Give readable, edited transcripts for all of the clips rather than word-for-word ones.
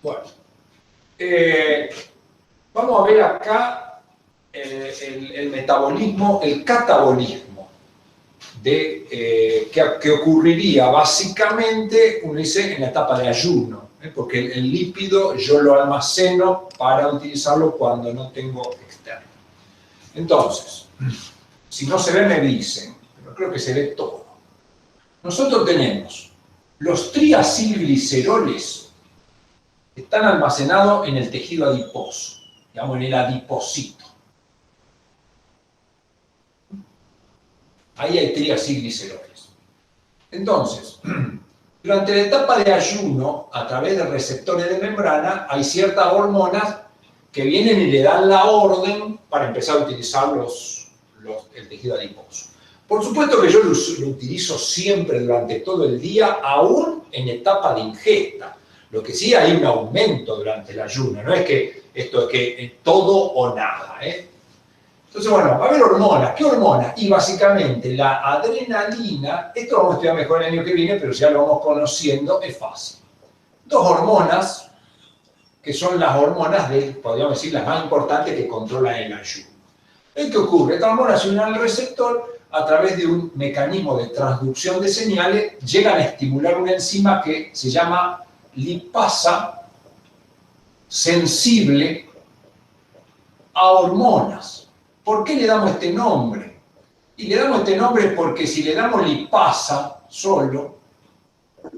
Bueno, vamos a ver acá el metabolismo, el catabolismo que ocurriría básicamente, uno dice, en la etapa de ayuno, porque el lípido yo lo almaceno para utilizarlo cuando no tengo externo. Entonces, si no se ve me dicen, pero creo que se ve todo. Nosotros tenemos los triacilgliceroles, están almacenados en el tejido adiposo, digamos en el adipocito. Ahí hay triacilgliceroles. Entonces, durante la etapa de ayuno, a través de receptores de membrana, hay ciertas hormonas que vienen y le dan la orden para empezar a utilizar el tejido adiposo. Por supuesto que yo lo utilizo siempre durante todo el día, aún en etapa de ingesta. Lo que sí hay un aumento durante el ayuno, no es que esto es que todo o nada. Entonces, bueno, va a haber hormonas. ¿Qué hormonas? Y básicamente la adrenalina, esto lo vamos a estudiar mejor el año que viene, pero si ya lo vamos conociendo, es fácil. Dos hormonas, que son las hormonas, podríamos decir, las más importantes que controlan el ayuno. ¿Qué ocurre? Estas hormonas se unen al receptor a través de un mecanismo de transducción de señales, llegan a estimular una enzima que se llama lipasa sensible a hormonas. ¿Por qué le damos este nombre? Y le damos este nombre porque si le damos lipasa solo,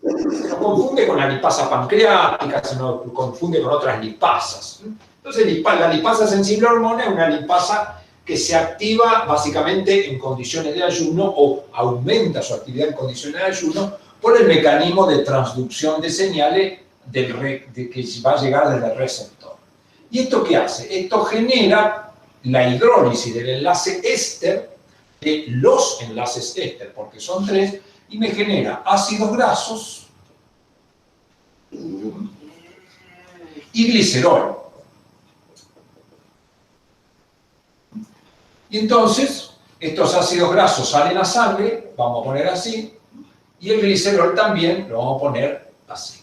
se nos confunde con la lipasa pancreática, se nos confunde con otras lipasas. Entonces la lipasa sensible a hormona es una lipasa que se activa básicamente en condiciones de ayuno o aumenta su actividad en condiciones de ayuno por el mecanismo de transducción de señales que va a llegar desde el receptor. ¿Y esto qué hace? Esto genera la hidrólisis del enlace éster, de los enlaces éster, porque son 3, y me genera ácidos grasos y glicerol. Y entonces, estos ácidos grasos salen a sangre, vamos a poner así, y el glicerol también lo vamos a poner así.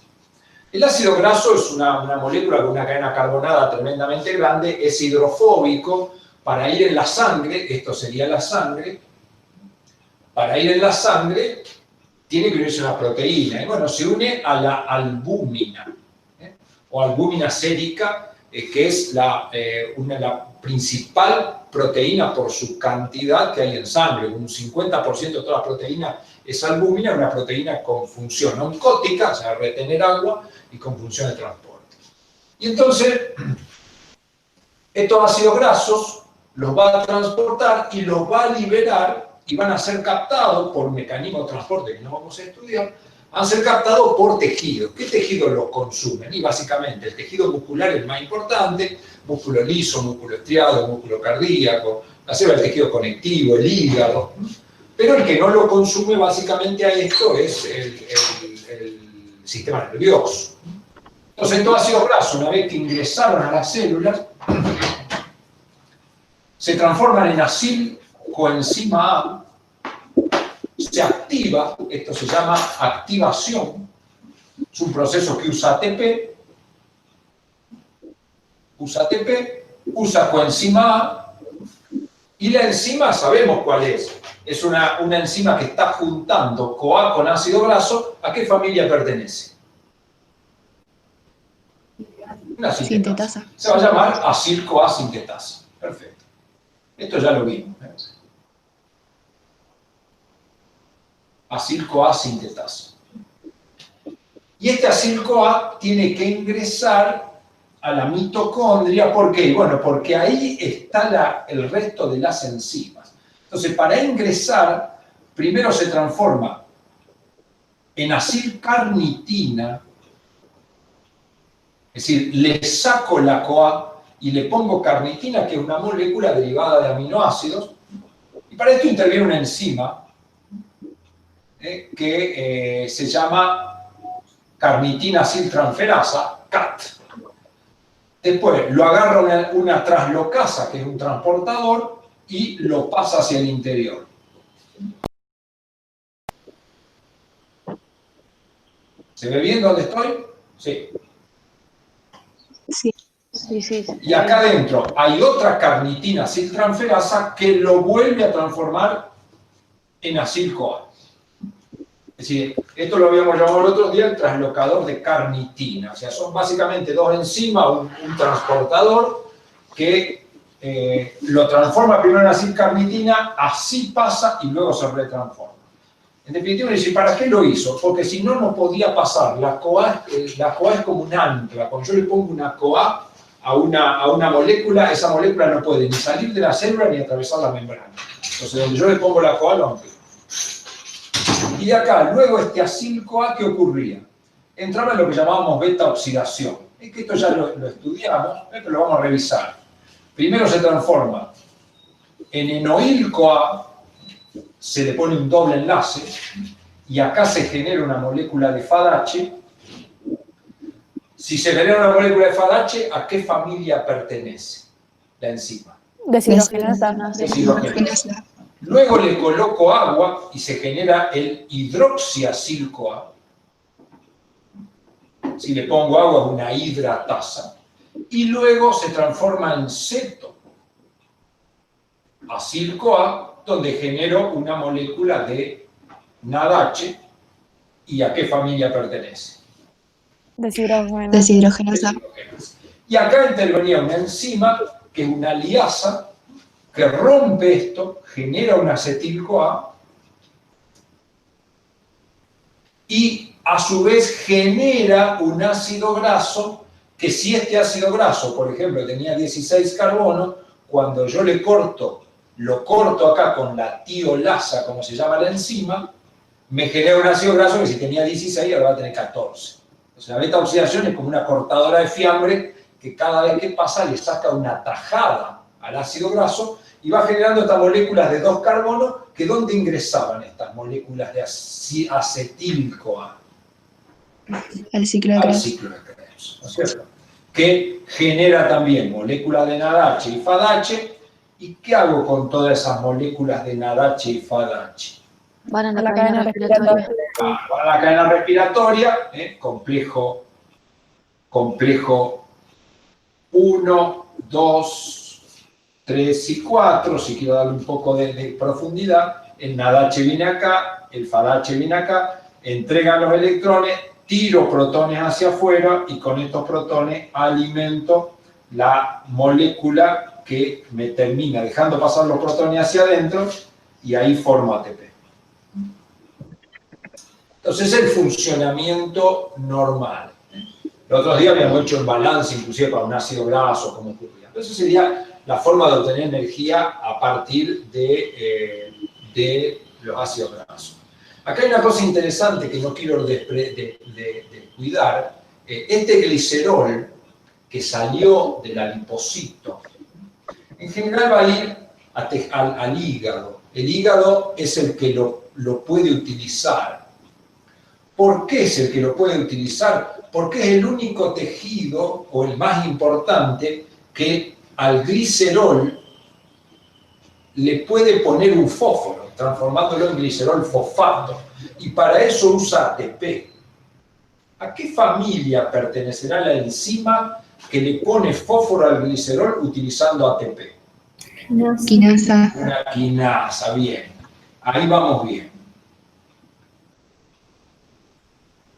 El ácido graso es una molécula con una cadena carbonada tremendamente grande, es hidrofóbico, para ir en la sangre, esto sería la sangre, para ir en la sangre tiene que unirse a una proteína, y bueno, se une a la albúmina, o albúmina sérica, que es la principal proteína por su cantidad que hay en sangre. Un 50% de toda la proteína es albúmina, una proteína con función oncótica, o sea, retener agua, y con función de transporte. Y entonces, estos ácidos grasos los va a transportar y los va a liberar y van a ser captados por un mecanismo de transporte que no vamos a estudiar, van a ser captados por tejidos. ¿Qué tejidos los consumen? Y básicamente el tejido muscular es el más importante, músculo liso, músculo estriado, músculo cardíaco, la célula del tejido conectivo, el hígado. Pero el que no lo consume básicamente a esto es el sistema nervioso. Entonces, estos ácidos grasos, una vez que ingresaron a las células, se transforman en acilcoenzima A, se activa, esto se llama activación, es un proceso que usa ATP, usa coenzima A, y la enzima sabemos cuál es una enzima que está juntando CoA con ácido graso. ¿A qué familia pertenece? Una sintetasa. Se va a llamar acil-CoA sintetasa. Perfecto. Esto ya lo vimos. Acil-CoA sintetasa. Y este acil-CoA tiene que ingresar a la mitocondria. ¿Por qué? Bueno, porque ahí está el resto de las enzimas. Entonces, para ingresar, primero se transforma en acilcarnitina, es decir, le saco la CoA y le pongo carnitina, que es una molécula derivada de aminoácidos, y para esto interviene una enzima que se llama carnitina aciltransferasa, CAT. Después lo agarra una translocasa, que es un transportador, y lo pasa hacia el interior. ¿Se ve bien dónde estoy? Sí. Y acá adentro hay otra carnitina aciltransferasa que lo vuelve a transformar en acil-CoA. Es decir, esto lo habíamos llamado el otro día el translocador de carnitina. O sea, son básicamente dos enzimas, un transportador que lo transforma primero en acil-carnitina, así pasa y luego se retransforma. En definitiva, dice, ¿para qué lo hizo? Porque si no, no podía pasar. La CoA es como un ancla. Cuando yo le pongo una CoA a una molécula, esa molécula no puede ni salir de la célula ni atravesar la membrana. Entonces, donde yo le pongo la CoA, lo amplío. Y de acá, luego este acil-CoA, ¿qué ocurría? Entraba en lo que llamábamos beta-oxidación. Es que esto ya lo estudiamos, pero lo vamos a revisar. Primero se transforma en enoil-CoA, se le pone un doble enlace, y acá se genera una molécula de FADH. Si se genera una molécula de FADH, ¿a qué familia pertenece la enzima? Deshidrogenasa. Luego le coloco agua y se genera el hidroxiacil-CoA. Si le pongo agua, una hidratasa. Y luego se transforma en ceto-acil-CoA, donde genero una molécula de NADH. ¿Y a qué familia pertenece? Deshidrogenasa. Y acá intervenía una enzima, que es una liasa, que rompe esto, genera un acetil-CoA, y a su vez genera un ácido graso, que si este ácido graso, por ejemplo, tenía 16 carbonos, cuando yo lo corto acá con la tiolasa, como se llama la enzima, me genera un ácido graso que si tenía 16 ahora va a tener 14. Entonces la beta-oxidación es como una cortadora de fiambre que cada vez que pasa le saca una tajada al ácido graso y va generando estas moléculas de 2 carbonos que ¿dónde ingresaban estas moléculas de acetil-CoA? Al ciclo de Krebs. Al ciclo de Krebs, ¿no es cierto? Que genera también moléculas de NADH y FADH. ¿Y qué hago con todas esas moléculas de NADH y FADH? Van a la cadena respiratoria. Van a la cadena respiratoria, complejo 1, 2, 3 y 4, si quiero darle un poco de profundidad. El NADH viene acá, el FADH viene acá, entregan los electrones, tiro protones hacia afuera y con estos protones alimento la molécula que me termina dejando pasar los protones hacia adentro y ahí formo ATP. Entonces es el funcionamiento normal. Los otros días habíamos hecho un balance inclusive para un ácido graso, como ocurría. Entonces sería la forma de obtener energía a partir de los ácidos grasos. Acá hay una cosa interesante que no quiero descuidar. Este glicerol que salió del adipocito, en general va a ir al hígado. El hígado es el que lo puede utilizar. ¿Por qué es el que lo puede utilizar? Porque es el único tejido, o el más importante, que al glicerol le puede poner un fósforo, transformándolo en glicerol fosfato. Y para eso usa ATP. ¿A qué familia pertenecerá la enzima que le pone fósforo al glicerol utilizando ATP? Quinasa. Una quinasa, bien. Ahí vamos bien.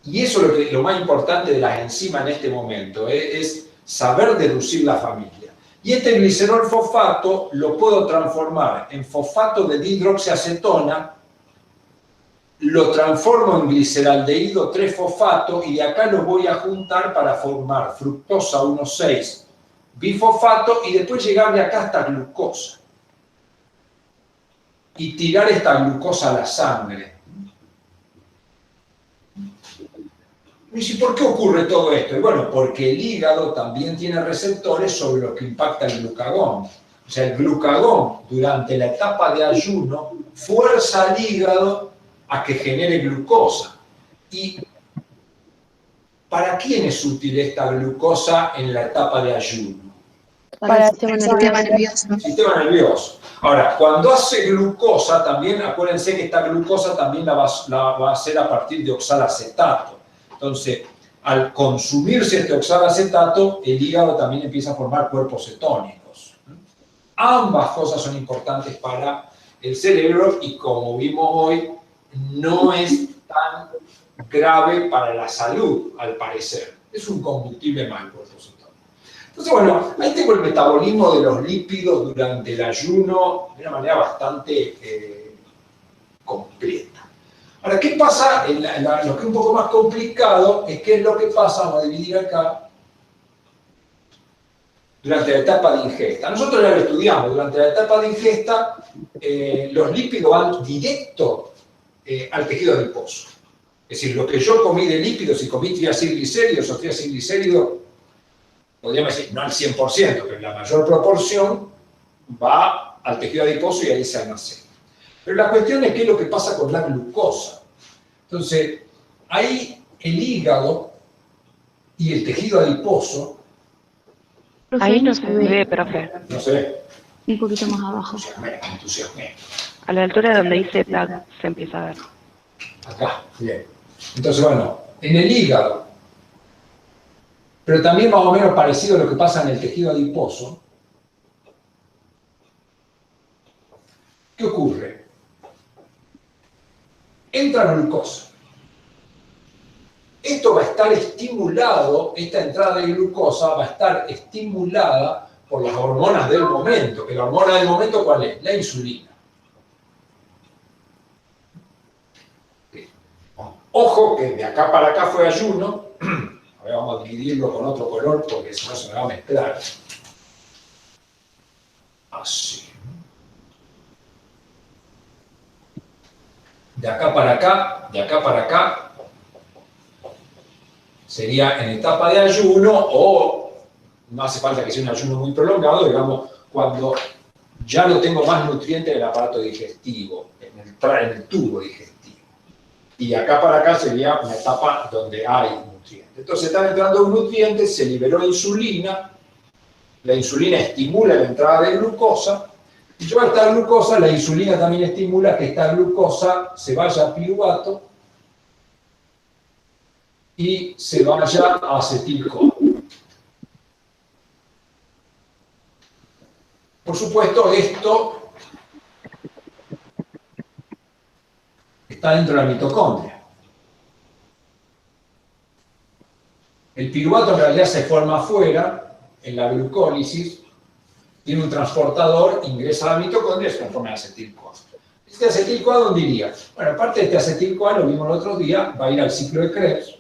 Y eso es lo más importante de las enzimas en este momento, es saber deducir la familia. Y este glicerol fosfato lo puedo transformar en fosfato de dihidroxiacetona, lo transformo en gliceraldehído 3-fosfato y de acá lo voy a juntar para formar fructosa 1,6 bifosfato y después llegar de acá hasta glucosa. Y tirar esta glucosa a la sangre. ¿Y por qué ocurre todo esto? Y bueno, porque el hígado también tiene receptores sobre los que impacta el glucagón. O sea, el glucagón durante la etapa de ayuno fuerza al hígado a que genere glucosa. ¿Y para quién es útil esta glucosa en la etapa de ayuno? Para el sistema nervioso. Sistema nervioso. Ahora, cuando hace glucosa, también acuérdense que esta glucosa también la va a hacer a partir de oxalacetato. Entonces, al consumirse este oxalacetato, el hígado también empieza a formar cuerpos cetónicos. Ambas cosas son importantes para el cerebro y, como vimos hoy, no es tan grave para la salud, al parecer. Es un combustible más el cuerpo cetónico. Entonces, bueno, ahí tengo el metabolismo de los lípidos durante el ayuno de una manera bastante completa. Ahora, ¿qué pasa? Lo que es un poco más complicado es qué es lo que pasa, vamos a dividir acá, durante la etapa de ingesta. Nosotros ya lo estudiamos, durante la etapa de ingesta los lípidos van directo al tejido adiposo. Es decir, lo que yo comí de lípidos, si comí triacilglicéridos o triacilglicéridos, podríamos decir, no al 100%, pero en la mayor proporción, va al tejido adiposo y ahí se almacena. Pero la cuestión es qué es lo que pasa con la glucosa. Entonces, ahí el hígado y el tejido adiposo... Ahí no se ve, profe. No se ve. Un poquito más abajo. Entusiasmé. A la altura donde dice TAG se empieza a ver. Acá, bien. Entonces, bueno, en el hígado, pero también más o menos parecido a lo que pasa en el tejido adiposo, ¿qué ocurre? Entra glucosa. Esto va a estar estimulado, esta entrada de glucosa va a estar estimulada por las hormonas del momento. ¿Que la hormona del momento cuál es? La insulina. Ojo que de acá para acá fue ayuno. Ahora vamos a dividirlo con otro color porque si no se me va a mezclar. Así. De acá para acá, sería en etapa de ayuno o no hace falta que sea un ayuno muy prolongado, digamos, cuando ya no tengo más nutrientes en el aparato digestivo, en el tubo digestivo. Y acá para acá sería una etapa donde hay nutrientes. Entonces están entrando nutrientes, se liberó insulina, la insulina estimula la entrada de glucosa, y lleva esta glucosa, la insulina también estimula que esta glucosa se vaya a piruvato y se vaya a acetil-CoA. Por supuesto, esto está dentro de la mitocondria. El piruvato en realidad se forma afuera, en la glucólisis, tiene un transportador, ingresa a la mitocondria y se transforma en acetil-CoA. ¿Este acetil-CoA dónde iría? Bueno, aparte de este acetil-CoA, lo vimos el otro día, va a ir al ciclo de Krebs,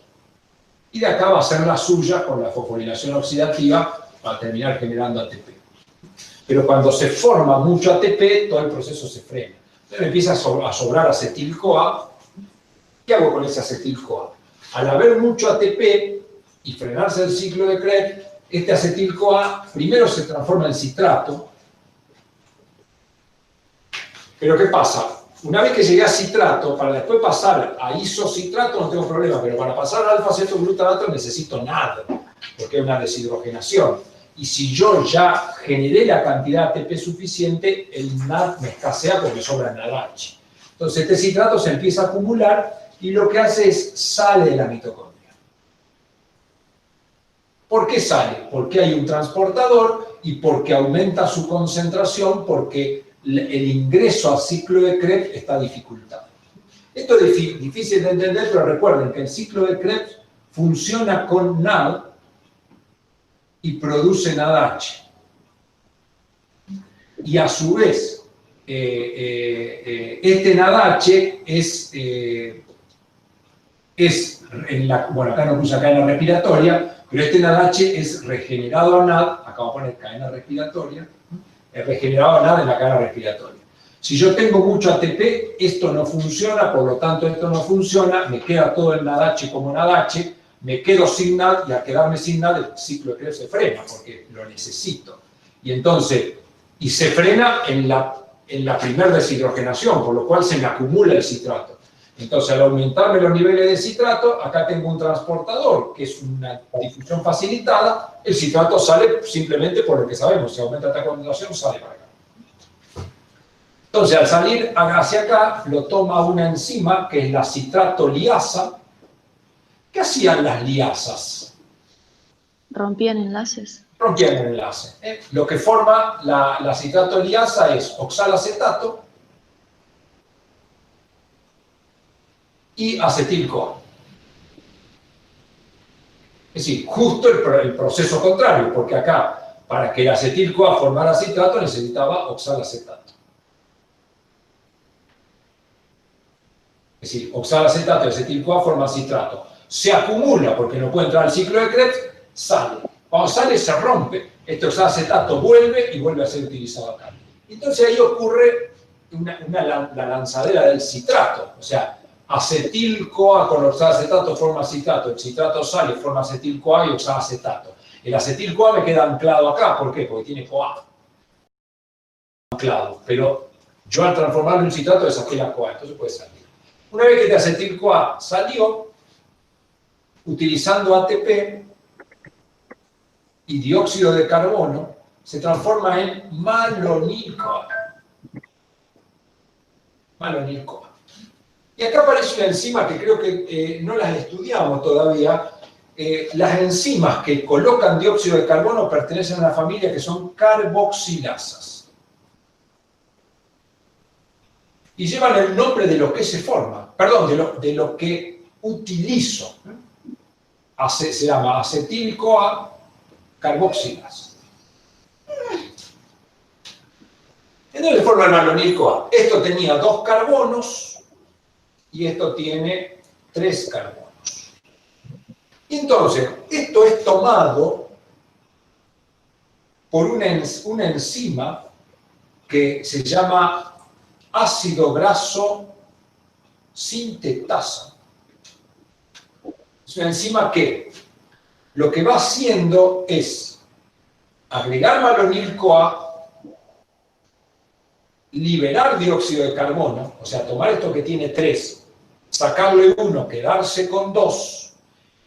y de acá va a hacer la suya con la fosforilación oxidativa para terminar generando ATP. Pero cuando se forma mucho ATP, todo el proceso se frena. Entonces empieza a sobrar acetil-CoA. ¿Qué hago con ese acetil-CoA? Al haber mucho ATP y frenarse el ciclo de Krebs, este acetil-CoA primero se transforma en citrato. Pero ¿qué pasa? Una vez que llegué a citrato, para después pasar a isocitrato no tengo problema, pero para pasar a alfa-cetoglutarato necesito NAD, porque es una deshidrogenación. Y si yo ya generé la cantidad de ATP suficiente, el NAD me escasea porque sobra NADH. Entonces este citrato se empieza a acumular y lo que hace es sale de la mitocondria. ¿Por qué sale? Porque hay un transportador y porque aumenta su concentración, porque el ingreso al ciclo de Krebs está dificultado. Esto es difícil de entender, pero recuerden que el ciclo de Krebs funciona con NAD y produce NADH. Y a su vez, este NADH bueno, acá no puse cadena respiratoria, pero este NADH es regenerado a NAD, acá vamos a poner cadena respiratoria, es regenerado a NAD en la cadena respiratoria. Si yo tengo mucho ATP, esto no funciona, por lo tanto esto no funciona, me queda todo el NADH como NADH, me quedo sin NAD y al quedarme sin NAD el ciclo de Krebs se frena porque lo necesito. Y entonces, y se frena en la primera deshidrogenación, por lo cual se me acumula el citrato. Entonces, al aumentarme los niveles de citrato, acá tengo un transportador, que es una difusión facilitada, el citrato sale simplemente por lo que sabemos, si aumenta esta concentración, sale para acá. Entonces, al salir hacia acá, lo toma una enzima, que es la citratoliasa, ¿Qué hacían las liasas? Rompían enlaces. Rompían el enlace. Lo que forma la citrato liasa es oxalacetato y acetil-CoA. Es decir, justo el proceso contrario, porque acá, para que el acetil-CoA formara citrato, necesitaba oxalacetato. Es decir, oxalacetato y acetil-CoA forman citrato. Se acumula, porque no puede entrar al ciclo de Krebs, sale. Cuando sale, se rompe. Este oxalacetato vuelve y vuelve a ser utilizado acá. Entonces ahí ocurre la lanzadera del citrato. O sea, acetil-CoA con oxalacetato forma citrato. El citrato sale, forma acetil-CoA y oxalacetato. El acetil-CoA me queda anclado acá. ¿Por qué? Porque tiene CoA. Anclado. Pero yo al transformarlo en citrato le saqué la CoA. Entonces puede salir. Una vez que este acetil-CoA salió, utilizando ATP y dióxido de carbono, se transforma en malonil-CoA. Malonil-CoA. Y acá aparece una enzima que creo que no las estudiamos todavía. Las enzimas que colocan dióxido de carbono pertenecen a una familia que son carboxilasas. Y llevan el nombre de lo que se forma, perdón, de lo que utilizo. Se llama acetil-CoA carboxilasa. Entonces forma el malonil-CoA. Esto tenía 2 carbonos y esto tiene 3 carbonos. Y entonces, esto es tomado por una enzima que se llama ácido graso sintetasa. Es una enzima que lo que va haciendo es agregar malonil-CoA, liberar dióxido de carbono, o sea, tomar esto que tiene 3, sacarle 1, quedarse con 2,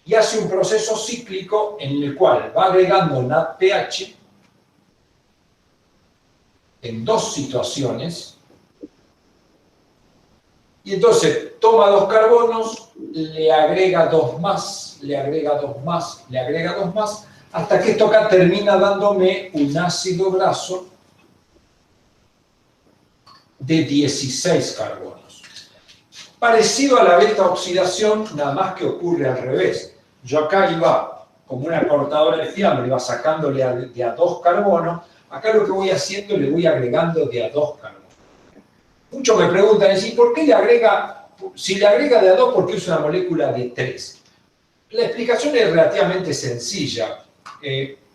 y hace un proceso cíclico en el cual va agregando NADPH en 2 situaciones. Y entonces toma 2 carbonos, le agrega 2 más, le agrega 2 más, le agrega 2 más, hasta que esto acá termina dándome un ácido graso de 16 carbonos. Parecido a la beta oxidación, nada más que ocurre al revés. Yo acá iba, como una cortadora de fiambre, iba sacándole de a 2 carbonos, acá lo que voy haciendo, le voy agregando de a 2 carbonos. Muchos me preguntan, ¿por qué le agrega, si le agrega de a 2, por qué usa una molécula de 3? La explicación es relativamente sencilla.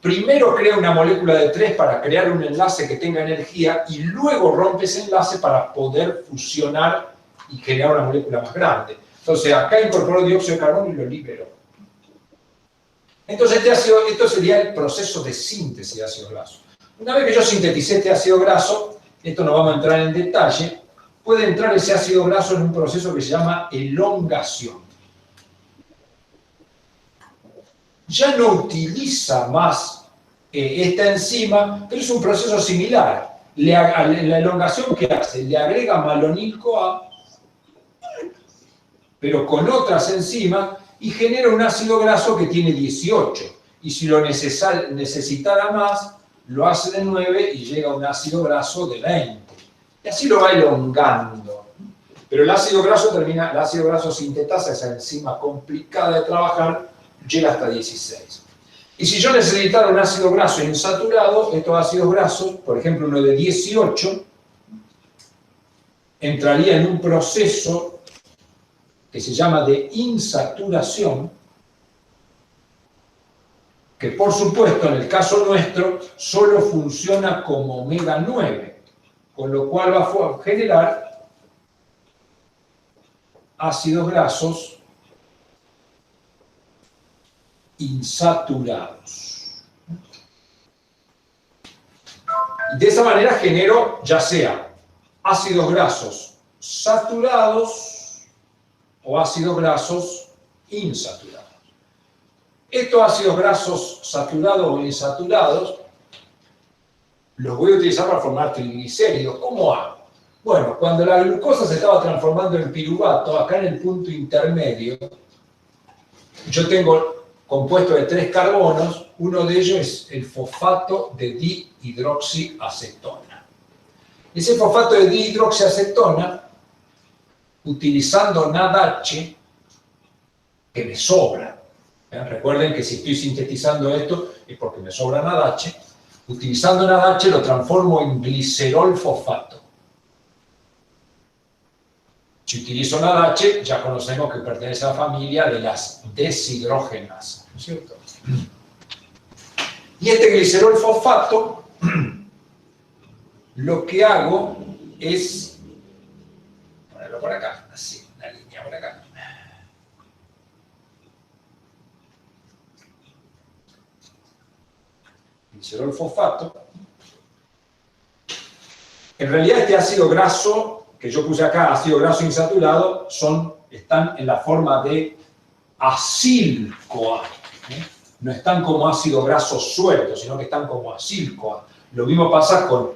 Primero crea una molécula de 3 para crear un enlace que tenga energía y luego rompe ese enlace para poder fusionar y generar una molécula más grande. Entonces acá incorporó dióxido de carbono y lo liberó. Entonces esto sería el proceso de síntesis de ácido graso. Una vez que yo sinteticé este ácido graso, esto no vamos a entrar en detalle, puede entrar ese ácido graso en un proceso que se llama elongación. Ya no utiliza más esta enzima, pero es un proceso similar. La elongación, ¿qué hace? Le agrega malonil-CoA, pero con otras enzimas, y genera un ácido graso que tiene 18. Y si lo necesitara más, lo hace de 9 y llega a un ácido graso de 20. Y así lo va elongando. Pero el ácido graso sintetasa, esa enzima complicada de trabajar, llega hasta 16. Y si yo necesitara un ácido graso insaturado, estos ácidos grasos, por ejemplo uno de 18, entraría en un proceso que se llama de insaturación, que por supuesto en el caso nuestro solo funciona como omega 9, con lo cual va a generar ácidos grasos insaturados. Y de esa manera genero ya sea ácidos grasos saturados o ácidos grasos insaturados. Estos ácidos grasos saturados o insaturados los voy a utilizar para formar triglicéridos. ¿Cómo hago? Bueno, cuando la glucosa se estaba transformando en piruvato, acá en el punto intermedio, yo tengo compuesto de 3 carbonos, uno de ellos es el fosfato de dihidroxiacetona. Ese fosfato de dihidroxiacetona, utilizando NADH, que me sobra, recuerden que si estoy sintetizando esto es porque me sobra NADH, utilizando NADH lo transformo en glicerol fosfato. Si utilizo NADH, ya conocemos que pertenece a la familia de las deshidrogenasas, ¿no es cierto? Y este glicerol fosfato, lo que hago es ponerlo por acá, así, una línea por acá. Glicerol fosfato. En realidad este ácido graso que yo puse acá, ácido graso insaturado, están en la forma de acil-CoA. No están como ácido graso suelto, sino que están como acil-CoA. Lo mismo pasa con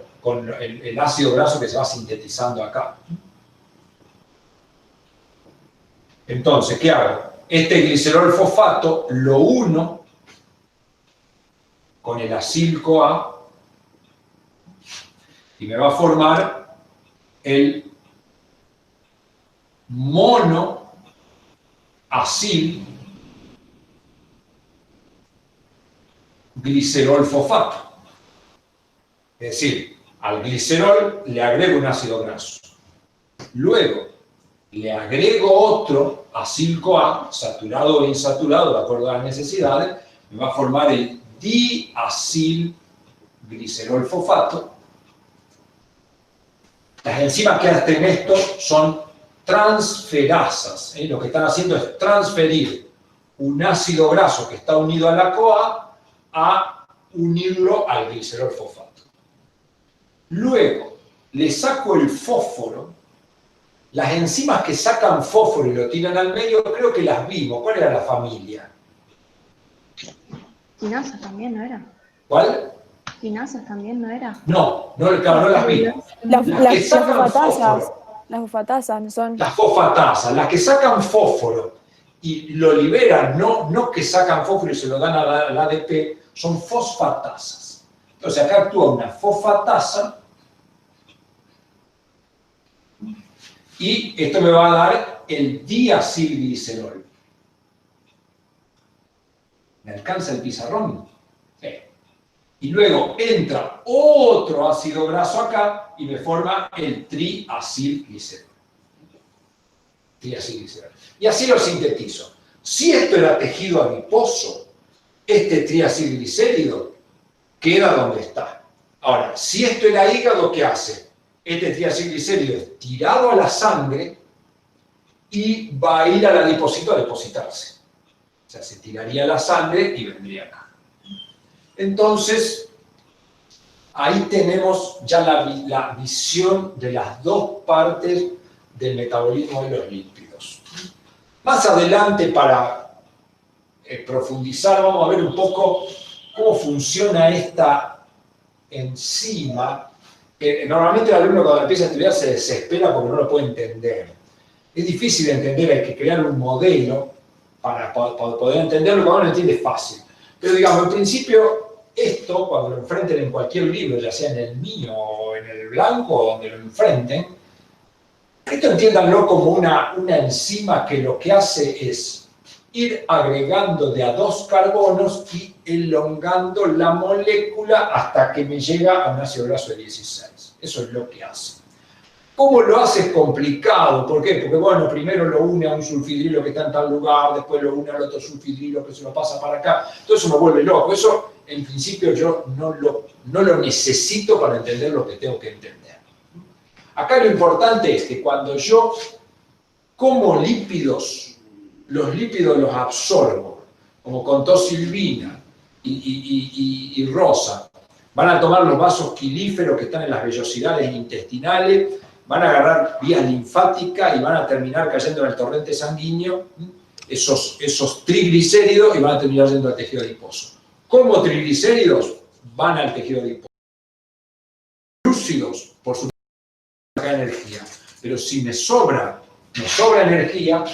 el ácido graso que se va sintetizando acá. Entonces, ¿qué hago? Este glicerol fosfato lo uno con el acil-CoA y me va a formar el monoacil glicerol fosfato. Es decir, al glicerol le agrego un ácido graso. Luego le agrego otro acil-CoA, saturado o insaturado, de acuerdo a las necesidades, me va a formar el diacil glicerol fosfato. Las enzimas que hacen esto son transferasas. Lo que están haciendo es transferir un ácido graso que está unido a la CoA a unirlo al glicerol fosfato. Luego le saco el fósforo. Las enzimas que sacan fósforo y lo tiran al medio, creo que las vimos. ¿Cuál era la familia? Quinasas también, ¿no era? ¿Cuál? Quinasas también, ¿no era? No, claro, no las vimos. Las que sacan fosfatasas. fósforo. Las fosfatasas son. Las fosfatasas, las que sacan fósforo y lo liberan, no que sacan fósforo y se lo dan al ADP, son fosfatasas. Entonces acá actúa una fosfatasa y esto me va a dar el diacilglicerol. ¿Me alcanza el pizarrón? Sí. Y luego entra otro ácido graso acá y me forma el triacilglicerol. Y así lo sintetizo. Si esto era tejido adiposo, este triacilglicérido queda donde está. Ahora, si esto era hígado, ¿qué hace? Este triacilglicérido es tirado a la sangre y va a ir al adipocito a depositarse. O sea, se tiraría a la sangre y vendría acá. Entonces, ahí tenemos ya la visión de las dos partes del metabolismo de los lípidos. Más adelante, para profundizar, vamos a ver un poco cómo funciona esta enzima. Normalmente el alumno cuando empieza a estudiar se desespera porque no lo puede entender. Es difícil de entender, hay que crear un modelo para poder entenderlo, cuando uno lo entiende es fácil. Pero digamos, en principio, esto, cuando lo enfrenten en cualquier libro, ya sea en el mío o en el blanco, donde lo enfrenten, esto entiéndanlo como una enzima que lo que hace es ir agregando de a 2 carbonos y elongando la molécula hasta que me llega a un ácido graso de 16. Eso es lo que hace. ¿Cómo lo hace? Es complicado. ¿Por qué? Porque, bueno, primero lo une a un sulfidrilo que está en tal lugar, después lo une al otro sulfidrilo que se lo pasa para acá. Todo eso me vuelve loco. Eso, en principio, yo no lo necesito para entender lo que tengo que entender. Acá lo importante es que cuando yo como lípidos, los lípidos los absorbo, como contó Silvina y Rosa, van a tomar los vasos quilíferos que están en las vellosidades intestinales, van a agarrar vía linfática y van a terminar cayendo en el torrente sanguíneo esos triglicéridos y van a terminar yendo al tejido adiposo. Como triglicéridos van al tejido adiposo. Lúcidos, por su energía. Pero si me sobra energía,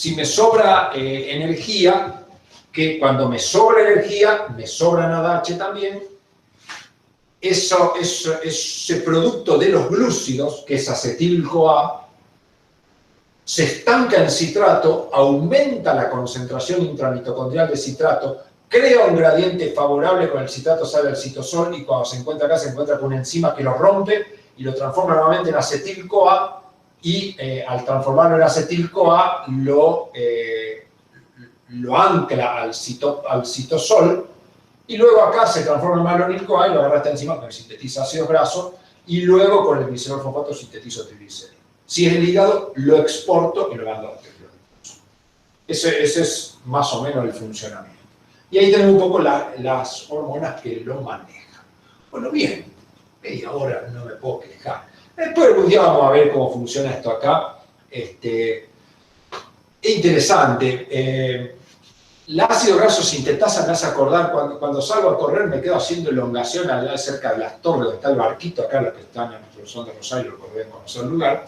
si me sobra energía, que cuando me sobra energía, me sobra NADH también, ese producto de los glúcidos, que es acetil-CoA, se estanca en citrato, aumenta la concentración intramitocondrial de citrato, crea un gradiente favorable con el citrato, sale al citosol y cuando se encuentra acá se encuentra con una enzima que lo rompe y lo transforma nuevamente en acetil-CoA y al transformarlo en acetil-CoA lo ancla al citosol y luego acá se transforma en malonil-CoA y lo agarra esta enzima que sintetiza ácidos grasos y luego con el glicerol-fosfato sintetizo triglicéridos. Si es el hígado, lo exporto y lo mando a ese es más o menos el funcionamiento. Y ahí tenemos un poco las hormonas que lo manejan. Bueno, bien, media hora no me puedo quejar. Después algún día vamos a ver cómo funciona esto acá. Es interesante. El ácido graso sintetasa me hace acordar, cuando salgo a correr me quedo haciendo elongación allá cerca de las torres donde está el barquito, acá los que están en nuestro zona de Rosario, lo deben conocer el lugar.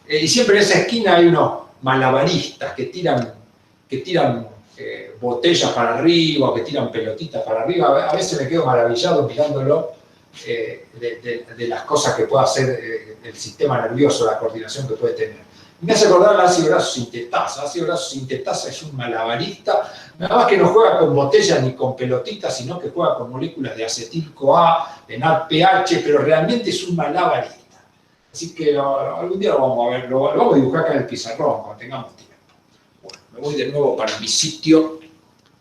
Y siempre en esa esquina hay unos malabaristas que tiran botellas para arriba o que tiran pelotitas para arriba. A veces me quedo maravillado mirándolo de las cosas que puede hacer el sistema nervioso, la coordinación que puede tener. Me hace acordar al ácido graso sintetasa. El ácido graso sintetasa es un malabarista, nada más que no juega con botellas ni con pelotitas, sino que juega con moléculas de acetil-CoA, de NADPH, pero realmente es un malabarista. Así que algún día lo vamos a ver, lo vamos a dibujar acá en el pizarrón cuando tengamos tiempo. Bueno, me voy de nuevo para mi sitio.